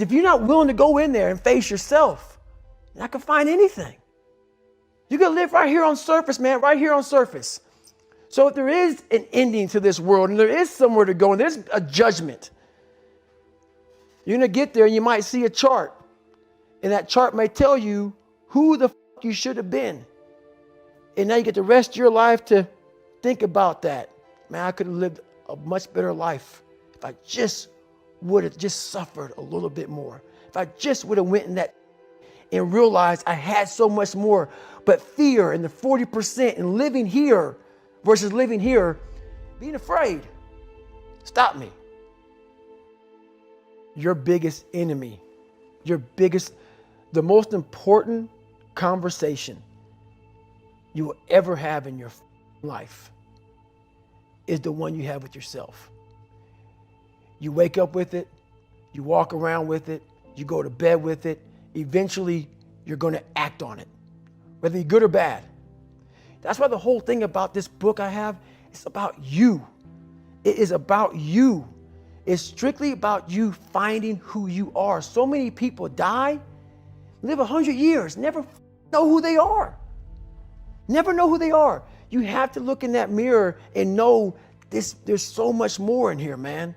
If you're not willing to go in there and face yourself, you're not going to find anything. You're going to live right here on surface, man, right here on surface. So if there is an ending to this world and there is somewhere to go and there's a judgment, you're going to get there and you might see a chart. And that chart may tell you who the fuck you should have been. And now you get the rest of your life to think about that. Man, I could have lived a much better life if I just would have just suffered a little bit more. If I just would have went in that and realized I had so much more. But fear and the 40% and living here versus living here, being afraid, stop me. Your biggest enemy, the most important conversation you will ever have in your life is the one you have with yourself. You wake up with it, you walk around with it, you go to bed with it. Eventually, you're going to act on it, whether you're good or bad. That's why the whole thing about this book I have, it's about you. It is about you. It's strictly about you finding who you are. So many people die, live 100 years, never know who they are. Never know who they are. You have to look in that mirror and know there's so much more in here, man.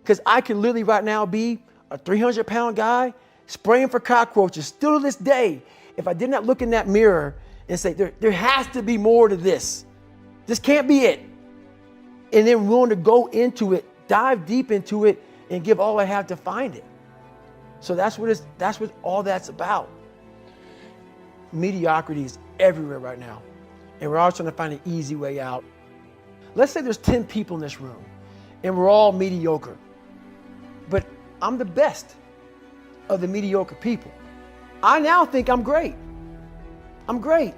Because I could literally right now be a 300-pound guy spraying for cockroaches still to this day if I did not look in that mirror and say, there has to be more to this. This can't be it. And then willing to go into it, dive deep into it, and give all I have to find it. So that's what all that's about. Mediocrity is everywhere right now. And we're all trying to find an easy way out. Let's say there's 10 people in this room and we're all mediocre. But I'm the best of the mediocre people. I now think I'm great. I'm great.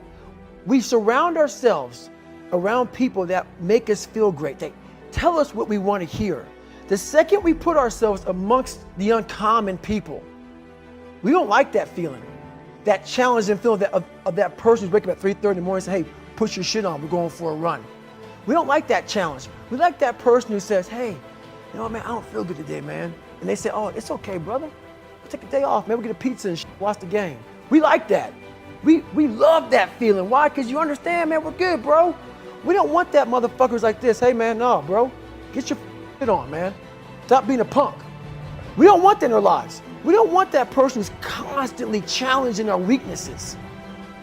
We surround ourselves around people that make us feel great. They tell us what we want to hear. The second we put ourselves amongst the uncommon people, we don't like that feeling, that challenging feeling of that person who's waking up at 3:30 in the morning and say, hey, put your shit on, we're going for a run. We don't like that challenge. We like that person who says, hey, you know what, man, I don't feel good today, man. And they say, oh, it's okay, brother. We'll take a day off, man. We'll get a pizza and watch the game. We like that. We love that feeling. Why? Because you understand, man, we're good, bro. We don't want that motherfuckers like this. Hey, man, no, bro. Get your shit on, man. Stop being a punk. We don't want that in our lives. We don't want that person who's constantly challenging our weaknesses.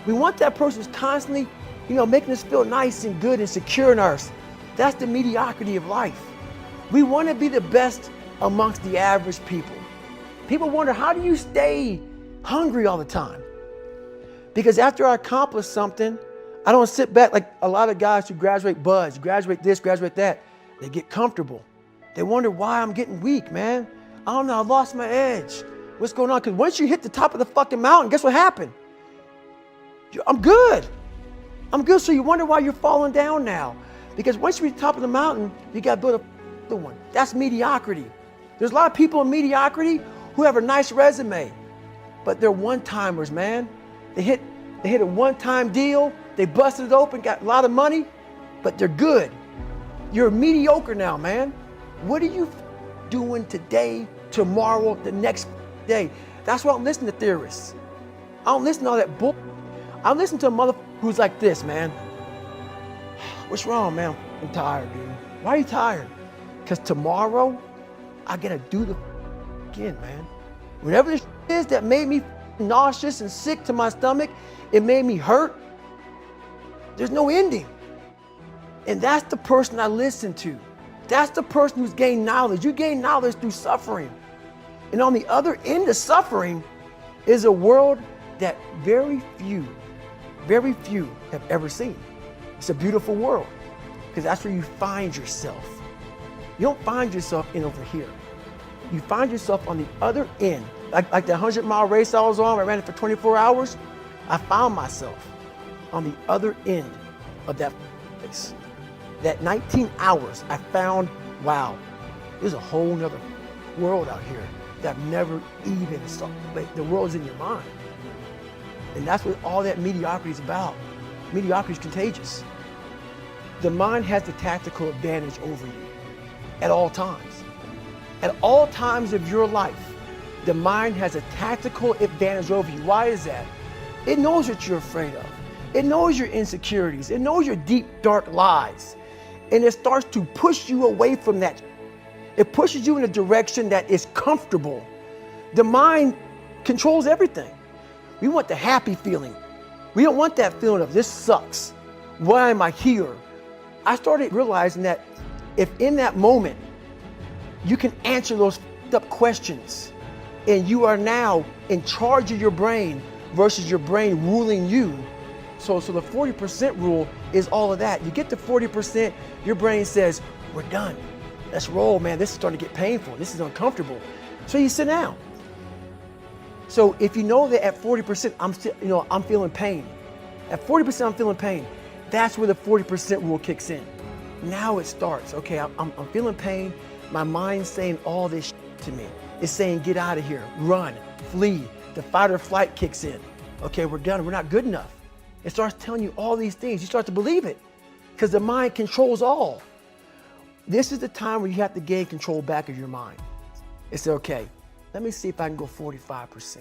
We want that person who's constantly, making us feel nice and good and secure in ours. That's the mediocrity of life. We want to be the best amongst the average people. People wonder, how do you stay hungry all the time? Because after I accomplish something, I don't sit back like a lot of guys who graduate buds, graduate this, graduate that. They get comfortable. They wonder why I'm getting weak, man. I don't know, I lost my edge. What's going on? Because once you hit the top of the fucking mountain, guess what happened? I'm good. I'm good. So you wonder why you're falling down now. Because once you reach the top of the mountain, you got to build another one. That's mediocrity. There's a lot of people in mediocrity who have a nice resume, but they're one-timers, man. They hit a one-time deal. They busted it open, got a lot of money, but they're good. You're mediocre now, man. What are you doing today, tomorrow, the next day? That's why I don't listen to theorists. I don't listen to all that bull. I listen to a motherfucker who's like this, man. What's wrong, man? I'm tired, dude. Why are you tired? Because tomorrow, I gotta do the again, man. Whatever this is that made me nauseous and sick to my stomach, it made me hurt. There's no ending. And that's the person I listen to. That's the person who's gained knowledge. You gain knowledge through suffering. And on the other end of suffering is a world that very few have ever seen. It's a beautiful world because that's where you find yourself. You don't find yourself in over here. You find yourself on the other end. Like the 100-mile race I was on, I ran it for 24 hours. I found myself on the other end of that place. That 19 hours, I found, wow, there's a whole nother world out here that I've never even saw. Like, the world's in your mind. And that's what all that mediocrity is about. Mediocrity is contagious. The mind has the tactical advantage over you at all times. At all times of your life, The mind has a tactical advantage over you. Why is that? It knows what you're afraid of. It knows your insecurities. It knows your deep, dark lies. And it starts to push you away from that. It pushes you in a direction that is comfortable. The mind controls everything. We want the happy feeling. We don't want that feeling of this sucks. Why am I here? I started realizing that if in that moment you can answer those up questions and you are now in charge of your brain versus your brain ruling you. So the 40% rule is all of that. You get to 40%, your brain says, we're done. Let's roll, man. This is starting to get painful. This is uncomfortable. So you sit down. So if you know that at 40%, I'm feeling pain. At 40%, I'm feeling pain. That's where the 40% rule kicks in. Now it starts. Okay, I'm feeling pain. My mind's saying all this to me. It's saying, get out of here, run, flee. The fight or flight kicks in. Okay, we're done. We're not good enough. It starts telling you all these things. You start to believe it because the mind controls all. This is the time where you have to gain control back of your mind. It's okay. Let me see if I can go 45%.